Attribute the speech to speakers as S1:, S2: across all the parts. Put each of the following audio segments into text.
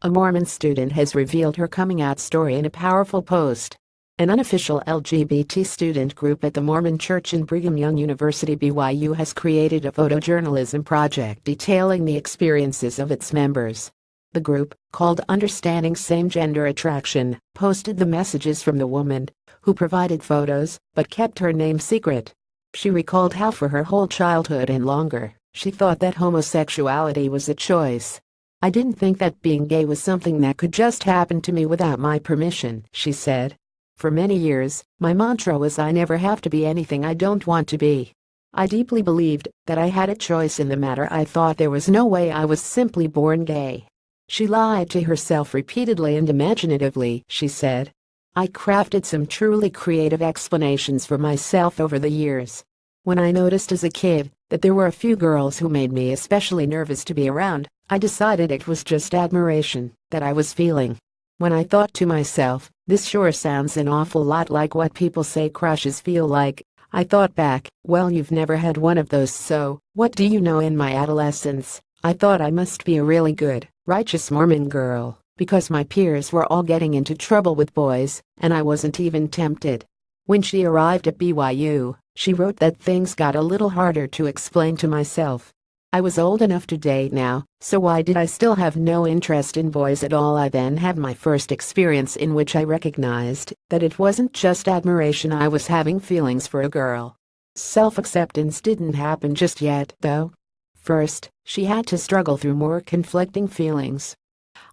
S1: A Mormon student has revealed her coming-out story in a powerful post. An unofficial LGBT student group at the Mormon Church in Brigham Young University (BYU) has created a photojournalism project detailing the experiences of its members. The group, called Understanding Same-Gender Attraction, posted the messages from the woman, who provided photos but kept her name secret. She recalled how for her whole childhood and longer, she thought that homosexuality was a choice. "I didn't think that being gay was something that could just happen to me without my permission," she said. "For many years, my mantra was I never have to be anything I don't want to be. I deeply believed that I had a choice in the matter. I thought there was no way I was simply born gay." She lied to herself repeatedly and imaginatively, she said. "I crafted some truly creative explanations for myself over the years. When I noticed as a kid that there were a few girls who made me especially nervous to be around, I decided it was just admiration that I was feeling. When I thought to myself, this sure sounds an awful lot like what people say crushes feel like, I thought back, well, you've never had one of those, so what do you know? In my adolescence, I thought I must be a really good, righteous Mormon girl, because my peers were all getting into trouble with boys, and I wasn't even tempted." When she arrived at BYU, she wrote that things got a little harder to explain to myself. "I was old enough to date now, so why did I still have no interest in boys at all? I then had my first experience in which I recognized that it wasn't just admiration I was having feelings for a girl. Self-acceptance didn't happen just yet, though. First, she had to struggle through more conflicting feelings.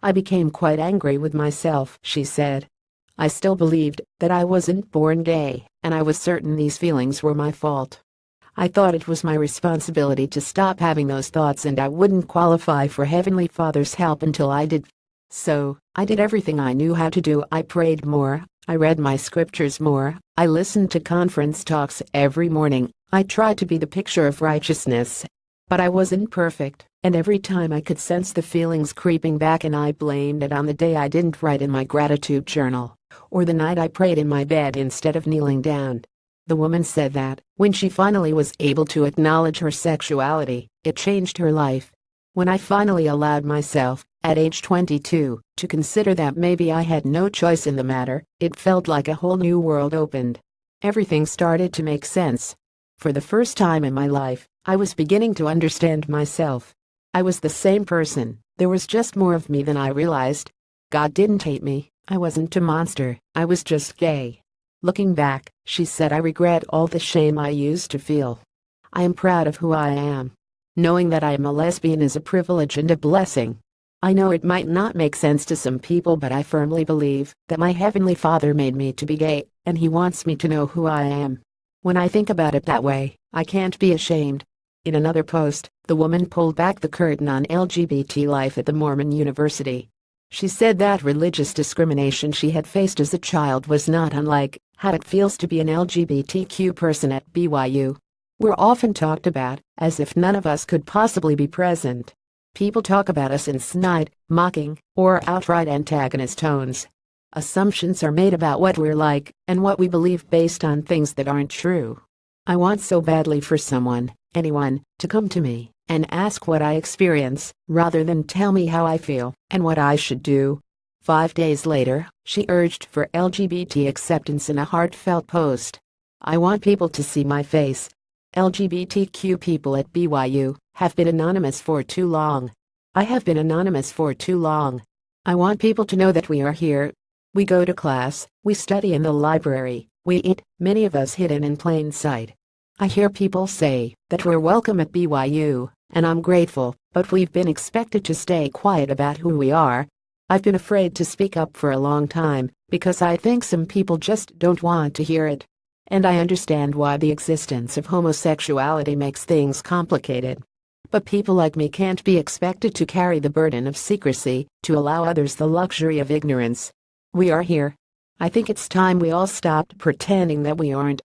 S1: I became quite angry with myself," she said. "I still believed that I wasn't born gay, and I was certain these feelings were my fault. I thought it was my responsibility to stop having those thoughts, and I wouldn't qualify for Heavenly Father's help until I did. So, I did everything I knew how to do. I prayed more, I read my scriptures more, I listened to conference talks every morning, I tried to be the picture of righteousness. But I wasn't perfect, and every time I could sense the feelings creeping back, and I blamed it on the day I didn't write in my gratitude journal, or the night I prayed in my bed instead of kneeling down." The woman said that, when she finally was able to acknowledge her sexuality, it changed her life. "When I finally allowed myself, at age 22, to consider that maybe I had no choice in the matter, it felt like a whole new world opened. Everything started to make sense. For the first time in my life, I was beginning to understand myself. I was the same person, there was just more of me than I realized. God didn't hate me, I wasn't a monster, I was just gay." Looking back, she said, "I regret all the shame I used to feel. I am proud of who I am. Knowing that I am a lesbian is a privilege and a blessing. I know it might not make sense to some people, but I firmly believe that my Heavenly Father made me to be gay, and He wants me to know who I am. When I think about it that way, I can't be ashamed." In another post, the woman pulled back the curtain on LGBT life at the Mormon University. She said that religious discrimination she had faced as a child was not unlike how it feels to be an LGBTQ person at BYU. "We're often talked about as if none of us could possibly be present. People talk about us in snide, mocking, or outright antagonist tones. Assumptions are made about what we're like and what we believe based on things that aren't true. I want so badly for someone, anyone, to come to me and ask what I experience, rather than tell me how I feel and what I should do." 5 days later, she urged for LGBT acceptance in a heartfelt post. "I want people to see my face. LGBTQ people at BYU have been anonymous for too long. I have been anonymous for too long. I want people to know that we are here. We go to class, we study in the library, we eat, many of us hidden in plain sight. I hear people say that we're welcome at BYU, and I'm grateful, but we've been expected to stay quiet about who we are. I've been afraid to speak up for a long time, because I think some people just don't want to hear it. And I understand why the existence of homosexuality makes things complicated. But people like me can't be expected to carry the burden of secrecy, to allow others the luxury of ignorance. We are here. I think it's time we all stopped pretending that we aren't.